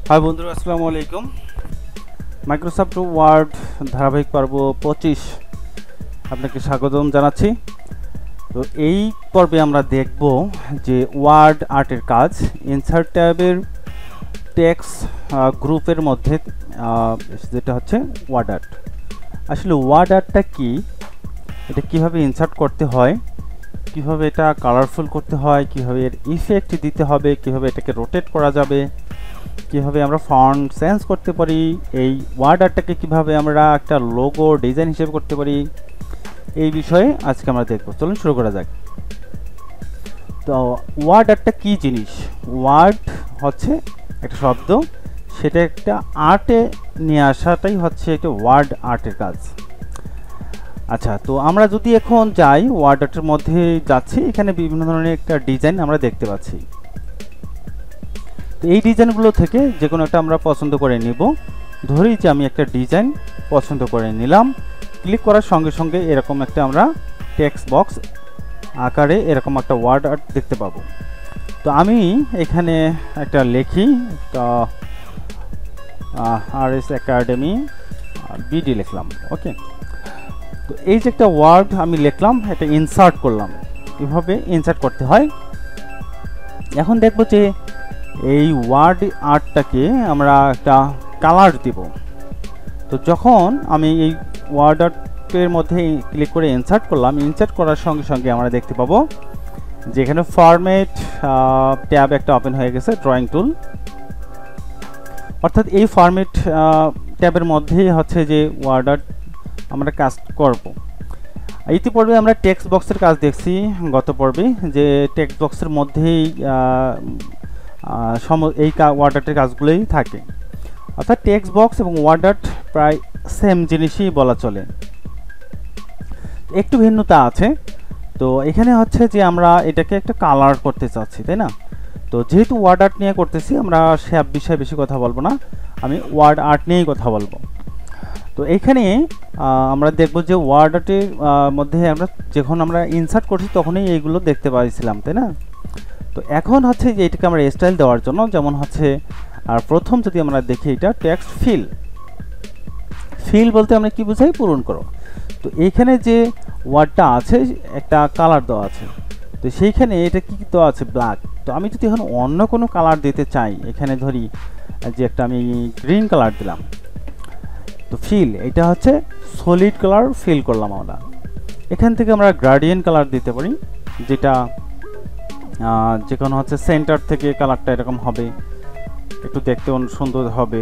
High বন্ধুরা, আসসালামু আলাইকুম। মাইক্রোসফট ওয়ার্ড ধারাবাহিক পর্ব 25 আপনাকে স্বাগতম জানাচ্ছি। তো এই পর্বে আমরা দেখব যে ওয়ার্ড আর্টের কাজ। ইনসার্ট ট্যাবের টেক্সট গ্রুপের মধ্যে যেটা হচ্ছে ওয়ার্ড আর্ট। আসলে ওয়ার্ড আর্টটা কি, এটা কিভাবে ইনসার্ট করতে হয়, কিভাবে এটা কালারফুল করতে হয়, কিভাবে এর ইফেক্ট দিতে হবে, কিভাবে এটাকে রোটেট করা যাবে, কিভাবে আমরা ফন্ট চেঞ্জ করতে পারি, এই ওয়ার্ড আর্টটাকে কিভাবে আমরা একটা লোগো ডিজাইন হিসেবে করতে পারি, এই বিষয়ে আজকে আমরা দেখব। চলুন শুরু করা যাক। তো ওয়ার্ড আর্টটা কি জিনিস? ওয়ার্ড হচ্ছে একটা শব্দ, সেটা একটা আর্টে নিয়ে আসাটাই হচ্ছে একটা ওয়ার্ড আর্টের কাজ। আচ্ছা, তো আমরা যদি এখন যাই ওয়ার্ড আর্টের মধ্যে যাচ্ছি, এখানে বিভিন্ন ধরনের একটা ডিজাইন আমরা দেখতে পাচ্ছি। তো এই ডিজাইনগুলো থেকে যে কোনো একটা আমরা পছন্দ করে নিব। ধরি যে আমি একটা ডিজাইন পছন্দ করে নিলাম, ক্লিক করার সঙ্গে সঙ্গে এরকম একটা আমরা টেক্সট বক্স আকারে এরকম একটা ওয়ার্ড আর্ট দেখতে পাবো। তো আমি এখানে একটা লিখি, RS একাডেমি BD লিখলাম। ওকে, তো এই যে একটা ওয়ার্ড আমি লিখলাম, এটা ইনসার্ট করলাম। এভাবে ইনসার্ট করতে হয়। এখন দেখব যে এই ওয়ার্ড আর্টটাকে আমরা একটা কালার দিব। তো যখন আমি এই ওয়ার্ড আর্টের মধ্যে ক্লিক করে ইনসার্ট করলাম, ইনসার্ট করার সঙ্গে সঙ্গে আমরা দেখতে পাবো যে এখানে ফরম্যাট ট্যাব একটা ওপেন হয়ে গেছে, ড্রয়িং টুল। অর্থাৎ এই ফরম্যাট ট্যাবের মধ্যেই হচ্ছে যে ওয়ার্ড আর্ট আমরা কাজ করব। ইতিপূর্বে আমরা টেক্সট বক্সের কাজ দেখছি গত পর্বে, যে টেক্সট বক্সের মধ্যেই এই ওয়ার্ড আর্টের কাজগুলোই থাকে। অর্থাৎ টেক্সট বক্স এবং ওয়ার্ড আর্ট প্রায় সেম জিনিসই বলা চলে, একটু ভিন্নতা আছে। তো এখানে হচ্ছে যে আমরা এটাকে একটা কালার করতে চাচ্ছি, তাই না? তো যেহেতু ওয়ার্ড আর্ট নিয়ে করতেছি, আমরা সে বিষয়ে বেশি কথা বলবো না, আমি ওয়ার্ড আর্ট নিয়েই কথা বলবো। তো এখানে আমরা দেখব যে ওয়ার্ড আর্টের মধ্যে আমরা যখন আমরা ইনসার্ট করছি তখনই এইগুলো দেখতে পাইছিলাম, তাই না? তো এখন হচ্ছে যে এটাকে আমরা স্টাইল দেওয়ার জন্য, যেমন হচ্ছে আর প্রথম যদি আমরা দেখি, এটা টেক্সট ফিল। ফিল বলতে আমরা কি বোঝাই? পূরণ করো। তো এইখানে যে ওয়ার্ডটা আছে একটা কালার দেওয়া আছে, তো সেইখানে এটা কি দেওয়া আছে? ব্ল্যাক। তো আমি যদি এখন অন্য কোনো কালার দিতে চাই, এখানে ধরি যে একটা আমি গ্রিন কালার দিলাম। তো ফিল, এটা হচ্ছে সলিড কালার ফিল করলাম আমরা। এখান থেকে আমরা গ্রেডিয়েন্ট কালার দিতে পারি, যেটা যে কোনো হচ্ছে সেন্টার থেকে কালারটা এরকম হবে, একটু দেখতে সুন্দর হবে,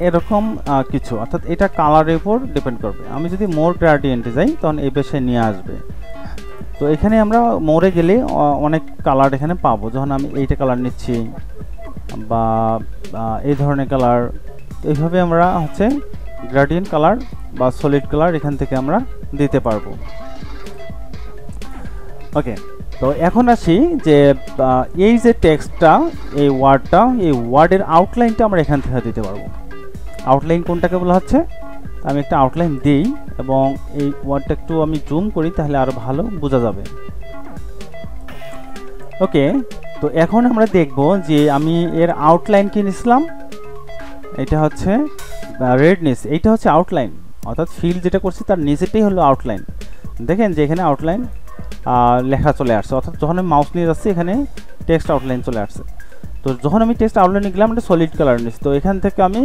এরকম কিছু। অর্থাৎ এটা কালারের উপর ডিপেন্ড করবে। আমি যদি মোর গ্রেডিয়েন্টে যাই তখন এই বেশে নিয়ে আসবে। তো এখানে আমরা মোরে গেলে অনেক কালার এখানে পাবো। যখন আমি এইটা কালার নিচ্ছি বা এই ধরনের কালার, এইভাবে আমরা হচ্ছে গ্রেডিয়েন্ট কালার বা সলিড কালার এখান থেকে আমরা দিতে পারবো। ওকে, তো এখন আসি যে এই যে টেক্সটটা, এই ওয়ার্ডটা, এই ওয়ার্ডের আউটলাইনটা আমরা এখান থেকে দিতে পারবো। আউটলাইন কোনটাকে বলা হচ্ছে? আমি একটা আউটলাইন দিই এবং এই ওয়ার্ডটা একটু আমি জুম করি, তাহলে আরো ভালো বোঝা যাবে। ওকে, তো এখন আমরা দেখব যে আমি এর আউটলাইন কি নিছিলাম, এটা হচ্ছে রেডনেস, এইটা হচ্ছে আউটলাইন। অর্থাৎ ফিল যেটা করছি তার নিচেটাই হলো আউটলাইন। দেখেন যে এখানে আউটলাইন লেখা চলে আসছে। অর্থাৎ যখন আমি মাউস নিয়ে যাচ্ছি এখানে টেক্সট আউটলাইন চলে আসছে। তো যখন আমি টেক্সট আউটলাইনে গেলাম, এটা সলিড কালার নিচ্ছি। তো এখান থেকে আমি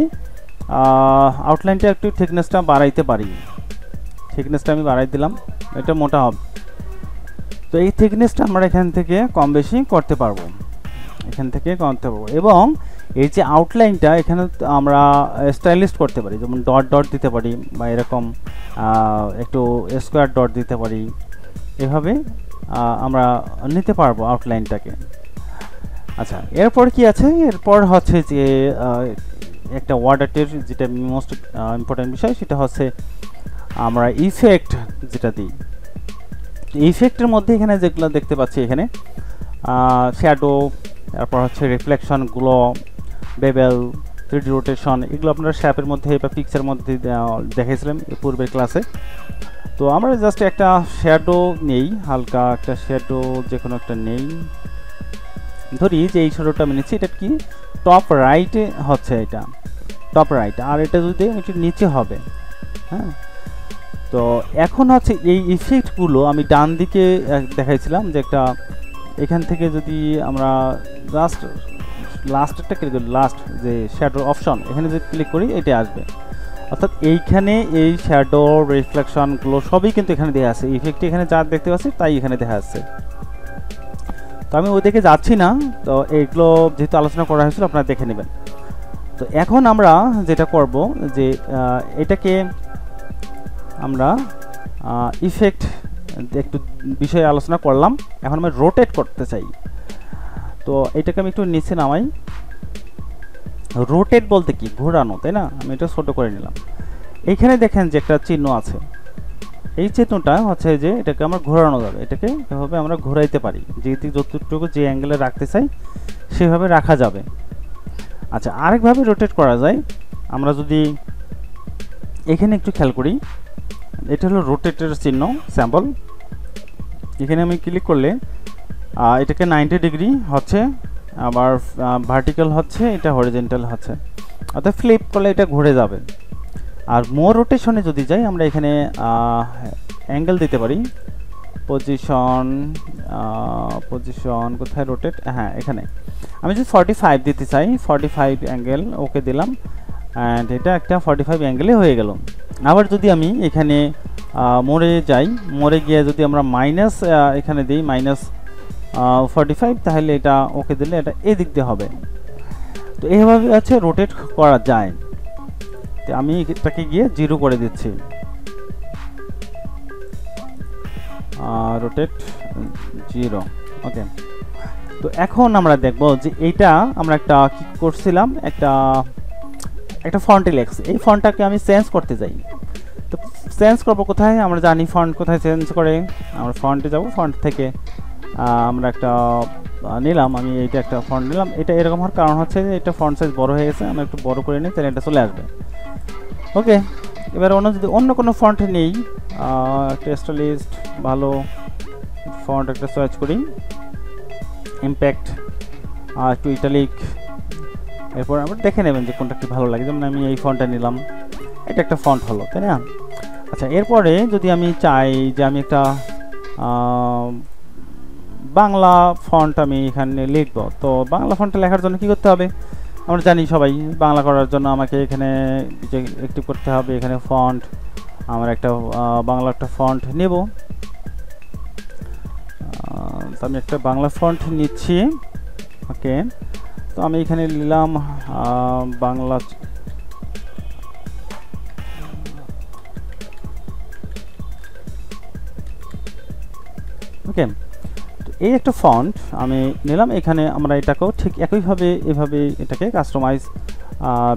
আউটলাইনটা একটু থিকনেসটা বাড়াইতে পারি। থিকনেসটা আমি বাড়াই দিলাম, এটা মোটা হবে। তো এই থিকনেসটা আমরা এখান থেকে কম বেশি করতে পারবো, এখান থেকে করতে পারবো। এবং এই যে আউটলাইনটা এখানে আমরা স্টাইলিশ করতে পারি, যেমন ডট ডট দিতে পারি বা এরকম একটু স্কোয়ার ডট দিতে পারি। এভাবে আমরা নিতে পারবো আউটলাইনটাকে। আচ্ছা, এরপর কি আছে? এরপর হচ্ছে যে একটা ওয়ার্ড আর্টের যেটা মোস্ট ইম্পর্টেন্ট বিষয়, সেটা হচ্ছে আমরা ইফেক্ট যেটা দিই। ইফেক্টের মধ্যে এখানে যেগুলো দেখতে পাচ্ছি, এখানে শ্যাডো, তারপর হচ্ছে reflection, glow, bevel, 3D rotation, এগুলো আপনারা শ্যাপের মধ্যে বা পিকচারের মধ্যে দেখাইছিলাম পূর্বের ক্লাসে। তো আমরা জাস্ট একটা শ্যাডো নেই, হালকা একটা শ্যাডো যে কোনো একটা নেই। ধরি যে এই শ্যাডোটা আমি নিচ্ছি, এটা কি টপ রাইটে হচ্ছে এটা, টপ রাইট, আর এটা যদি একটু নিচে হবে। হ্যাঁ, তো এখন হচ্ছে এই ইফেক্টগুলো আমি ডান দিকে দেখাইছিলাম যে একটা এখান থেকে যদি আমরা লাস্টটা ক্লিক করি, লাস্ট যে শ্যাডো অপশন এখানে যদি ক্লিক করি এটা আসবে, অর্থাৎ এইখানে এই শ্যাডো রিফ্লেকশনগুলো সবই কিন্তু এখানে দেওয়া আছে, ইফেক্ট এখানে যা দেখতে পাচ্ছি তাই এখানে দেখা যাচ্ছে। তো আমি ওই দিকে যাচ্ছি না, তো এইগুলো যেহেতু আলোচনা করা হয়েছিল আপনারা দেখে নেবেন। তো এখন আমরা যেটা করব যে এটাকে আমরা ইফেক্ট একটু বিষয়ে আলোচনা করলাম, এখন আমি রোটেট করতে চাই। তো এটাকে আমি একটু নিচে নামাই। রোটেট বলতে কি, ঘোরানো, তাই না? আমি এটা ছোট করে নিলাম। এইখানে দেখেন যে একটা চিহ্ন আছে, এই চিহ্নটা হচ্ছে যে এটাকে আমরা ঘোরানো যাবে, এটাকে এভাবে আমরা ঘোরাইতে পারি, যেহেতু যতটুকু যে অ্যাঙ্গেলে রাখতে চাই সেভাবে রাখা যাবে। আচ্ছা, আরেকভাবে রোটেট করা যায়, আমরা যদি এখানে একটু খেয়াল করি, এটা হলো রোটেটের চিহ্ন স্যাম্পল। এখানে আমি ক্লিক করলে এটাকে 90 ডিগ্রি হচ্ছে, আবার ভার্টিক্যাল হচ্ছে, এটা হরিজেন্টাল হচ্ছে, অর্থাৎ ফ্লিপ করলে এটা ঘুরে যাবে। আর মোর রোটেশনে যদি যাই, আমরা এখানে অ্যাঙ্গেল দিতে পারি, পজিশন কোথায় রোটেট, হ্যাঁ এখানে আমি যদি 45 দিতে চাই, 45 অ্যাঙ্গেল ওকে দিলাম, অ্যান্ড এটা একটা 45 অ্যাঙ্গেলে হয়ে গেল। আবার যদি আমি এখানে মোড়ে যাই, মোড়ে গিয়ে যদি আমরা মাইনাস এখানে দিই -45, তাহলে এটা ওকে দিলে এটা এদিক দিয়ে হবে। তো এইভাবে আছে রোটেট করা যায়। তো আমি এটাকে গিয়ে 0 করে দিচ্ছি, রোটেট 0, ওকে। তো এখন আমরা দেখব যে এইটা আমরা একটা কি করছিলাম, একটা ফন্টে লেখছি, এই ফন্টটাকে আমি চেঞ্জ করতে যাই। তো চেঞ্জ করবো কোথায়, আমরা জানি ফন্ট কোথায় চেঞ্জ করে, আমরা ফন্টে যাব, ফন্ট থেকে আমরা একটা নিলাম, আমি এইটা একটা ফন্ট নিলাম। এটা এরকম হওয়ার কারণ হচ্ছে যে এটা ফন্ট সাইজ বড় হয়ে গেছে, আমরা একটু বড় করে নিই, তাহলে এটা চলে আসবে। ওকে, এবার যদি অন্য কোনো ফন্ট নেই, টেক্সটালিস্ট ভালো ফন্ট একটা চয়েস করি, ইম্প্যাক্ট একটু ইটালিক, এরপর আমরা দেখে নেবেন যে কোনটা কি ভালো লাগে। যেমন আমি এই ফন্টটা নিলাম, এটা একটা ফন্ট হলো, তাই না? আচ্ছা, এরপরে যদি আমি চাই যে আমি একটা বাংলা ফন্ট আমি এখানে লিখব, তো বাংলা ফন্টটা লেখার জন্য কি করতে হবে, আমরা জানি সবাই, বাংলা করার জন্য আমাকে এখানে অ্যাক্টিভ করতে হবে, এখানে ফন্ট, আমরা একটা বাংলা একটা ফন্ট নেব। তো আমি একটা বাংলা ফন্ট নিচ্ছি, ওকে। তো আমি এখানে নিলাম বাংলা, ওকে। তো এই একটা ফন্ট আমি নিলাম, এখানে আমরা এটাকেও ঠিক একইভাবে এভাবে এটাকে কাস্টমাইজ,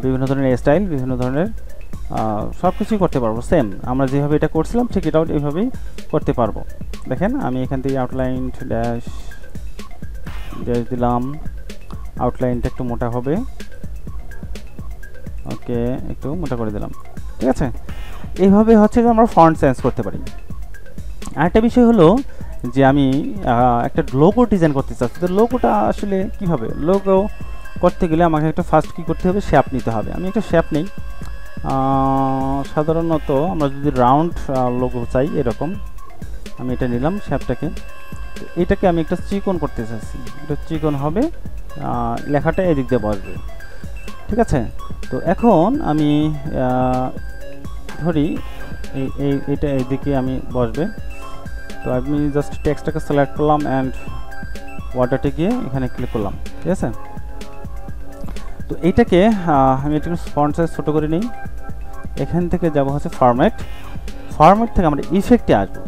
বিভিন্ন ধরনের স্টাইল, বিভিন্ন ধরনের সব কিছুই করতে পারবো, সেম আমরা যেভাবে এটা করছিলাম ঠিক এটাও এইভাবেই করতে পারবো। দেখেন আমি এখান থেকে আউটলাইন ড্যাশ দিলাম, আউটলাইনটা একটু মোটা হবে, ওকে, একটু মোটা করে দিলাম, ঠিক আছে। এইভাবে হচ্ছে যে আমরা ফন্ট চেঞ্জ করতে পারি। আরেকটা বিষয় হলো যে আমি একটা লোগো ডিজাইন করতে চাচ্ছি, তো লোগোটা আসলে কীভাবে, লোগো করতে গেলে আমাকে একটা ফার্স্ট কী করতে হবে, শেপ নিতে হবে। আমি একটা শেপ নেই, সাধারণত আমরা যদি রাউন্ড লোগো চাই এরকম, আমি এটা নিলাম শেপটাকে, তো এটাকে আমি একটা চিকন করতে চাচ্ছি, এটা চিকন হবে, লেখাটা এদিক দিয়ে বসবে, ঠিক আছে। তো এখন আমি ধরি এইটা এইদিকে আমি বসবে, তো আমি জাস্ট টেক্সটটাকে সিলেক্ট করলাম অ্যান্ড ওয়ার্ডারটে গিয়ে এখানে ক্লিক করলাম, ঠিক আছে। তো এইটাকে আমি একটু ফন্ট সাইজ ছোটো করে নিই, এখান থেকে যাব হচ্ছে ফরম্যাট থেকে আমরা ইফেক্টে আসবো।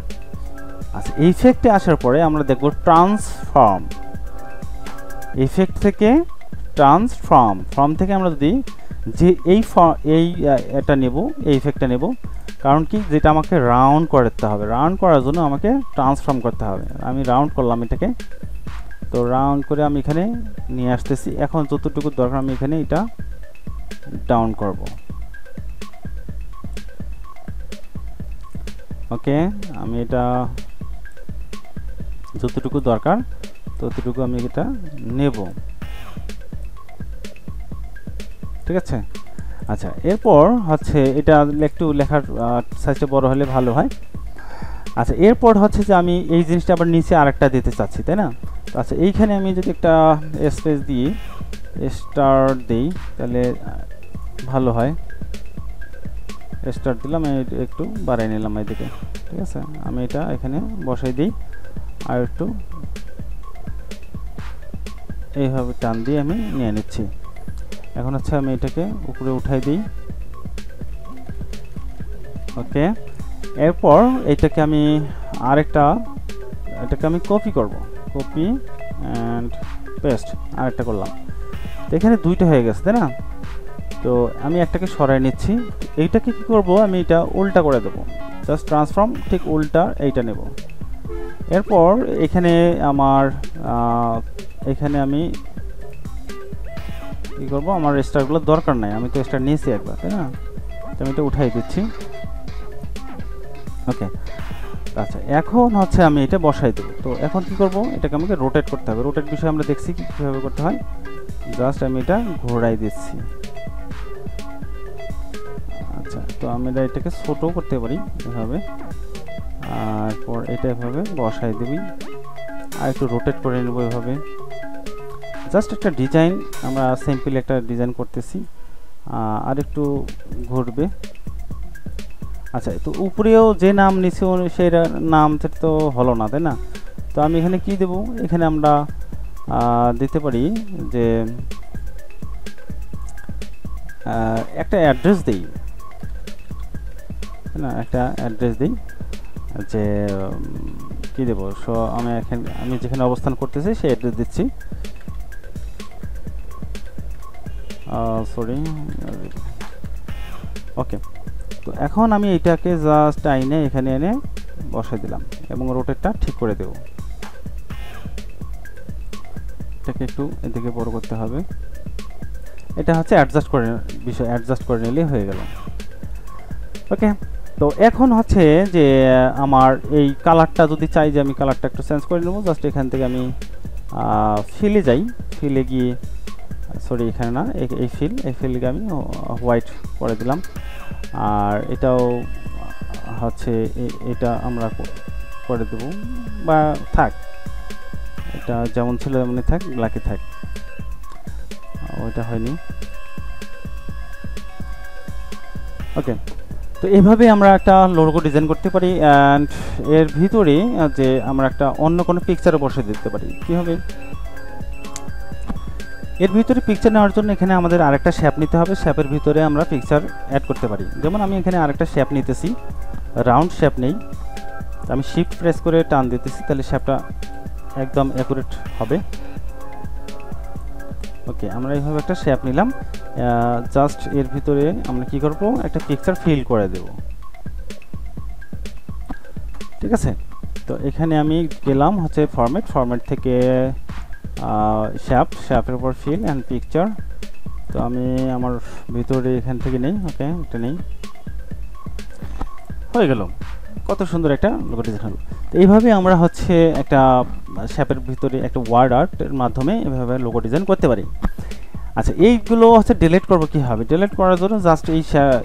আচ্ছা, ইফেক্টে আসার পরে আমরা দেখব ট্রান্সফর্ম, ইফেক্ট থেকে ফর্ম থেকে আমরা যদি যে এটা নেব, এই ইফেক্টটা নেব, কারণ কি যেটা আমাকে রাউন্ড করতে হবে, রাউন্ড করার জন্য আমাকে ট্রান্সফর্ম করতে হবে। আমি রাউন্ড করলাম এটাকে, তো রাউন্ড করে আমি এখানে নিয়ে আসতেছি। এখন যতটুকু দরকার আমি এখানে এটা ডাউন করব, ওকে। আমি এটা যতটুকু দরকার ততটুকু আমি এটা নেব, ঠিক আছে। আচ্ছা, এরপর হচ্ছে এটা একটু লেখার সাইজটা বড় হলে ভালো হয়। আচ্ছা, এরপর হচ্ছে যে আমি এই জিনিসটা আবার নিচে আরেকটা দিতে চাচ্ছি, তাই না? আচ্ছা, এইখানে আমি যদি একটা স্পেস দিই, স্টার দিই, তাহলে ভালো হয়। স্টার দিলাম, একটু বাড়াই নিলাম এইদিকে, ঠিক আছে। আমি এটা এখানে বসাই দিই, আর একটু এইভাবে টান দিয়ে আমি নিয়ে নিচ্ছি। এখন হচ্ছে আমি এটাকে উপরে উঠাই দিই। ওকে, এরপর এটাকে আমি এটাকে আমি কপি করব, কপি অ্যান্ড পেস্ট, আরেকটা করলাম। তো এখানে দুইটা হয়ে গেছে, তাই না? তো আমি একটাকে সরাই নিচ্ছি। এইটাকে কি করব, আমি এটা উল্টা করে দেবো, জাস্ট ট্রান্সফর্ম, ঠিক উল্টা এইটা নেব। এরপর এখানে এখানে আমি কি করব, আমার স্টারগুলো দরকার নাই, আমি তো স্টার নিয়েছি একবার, তাই না? তো আমি এটা উঠাই দিচ্ছি। ওকে, আচ্ছা, এখন হচ্ছে আমি এটা বসাই দেবো। তো এখন কি করব, এটাকে আমাকে রোটেট করতে হবে। রোটেট বিষয়ে আমরা দেখছি কীভাবে করতে হয়। জাস্ট আমি এটা ঘোরাই দিচ্ছি। আচ্ছা, তো আমরা এটাকে ছোটো করতে পারি এভাবে, আর পর এটা এভাবে বসাই দেবি, আর একটু রোটেট করে নেবো এভাবে। জাস্ট একটা ডিজাইন, আমরা সিম্পল একটা ডিজাইন করতেছি, আর একটু ঘুরবে। আচ্ছা, তো উপরেও যে নাম নিচে সেই নাম তো হলো না, তাই না? তো আমি এখানে কি দেব, এখানে আমরা দিতে পারি যে একটা অ্যাড্রেস দিই, না, একটা অ্যাড্রেস দিই যে কি দেব। সো আমি যেখানে অবস্থান করতেছি সেই অ্যাড্রেস দিচ্ছি। সরি, ওকে। তো এখন আমি এটাকে জাস্ট এখানে এনে বসাই দিলাম এবং রোটেটটা ঠিক করে দেব। এটাকে একটু এদিকে বড় করতে হবে। এটা হচ্ছে অ্যাডজাস্ট করে নিলেই হয়ে গেল। ওকে, তো এখন হচ্ছে যে আমার এই কালারটা যদি চাই যে আমি কালারটা একটু চেঞ্জ করে নেব, জাস্ট এখান থেকে আমি ফিলে যাই। ফিলে গিয়ে, সরি এখানে না, এই ফিলকে আমি হোয়াইট করে দিলাম। আর এটাও হচ্ছে এটা আমরা করে দেব, বা থাক, এটা যেমন ছিল তেমনই থাক, ব্ল্যাকে থাক। ওইটা হয়নি। ওকে, তো এইভাবে আমরা একটা লোগো ডিজাইন করতে পারি। অ্যান্ড এর ভিতরে যে আমরা একটা অন্য কোনো পিকচারও বসে দিতে পারি। কীভাবে, এর ভিতরে পিকচার নেওয়ার জন্য এখানে আমাদের আরেকটা শেপ নিতে হবে। শেপের ভিতরে আমরা পিকচার অ্যাড করতে পারি। যেমন আমি এখানে আরেকটা শেপ নিতেছি, রাউন্ড শেপ নেই, আমি শিফট প্রেস করে টান দিতেছি, তাহলে শেপটা একদম অ্যাকুরেট হবে। ওকে, আমরা এইভাবে একটা শেপ নিলাম। জাস্ট এর ভিতরে আমরা কি করব, একটা পিকচার ফিল করে দেব, ঠিক আছে। তো এখানে আমি গেলাম হচ্ছে ফরম্যাট থেকে শেপের উপর ফিল অ্যান্ড পিকচার। তো আমি আমার ভিতরে এখান থেকে নেই। ওকে, এটা নেই, হয়ে গেল। কত সুন্দর একটা লোগো ডিজাইন হলো। তো এইভাবে আমরা হচ্ছে একটা শেপের ভিতরে একটা ওয়ার্ড আর্টের মাধ্যমে এভাবে লোগো ডিজাইন করতে পারি। আচ্ছা, এইগুলো হচ্ছে ডিলিট করব কীভাবে, ডিলিট করার জন্য জাস্ট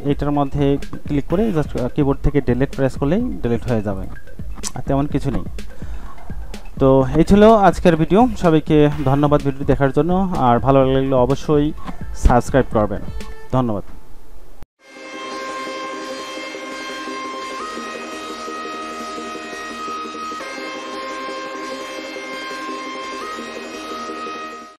এইটার মধ্যে ক্লিক করে জাস্ট কিবোর্ড থেকে ডিলিট প্রেস করলেই ডিলিট হয়ে যাবে, আর তেমন কিছু নেই। তো এই ছিল আজকের ভিডিও। সবাইকে ধন্যবাদ ভিডিও দেখার জন্য, আর ভালো লাগলে অবশ্যই সাবস্ক্রাইব করবেন। ধন্যবাদ।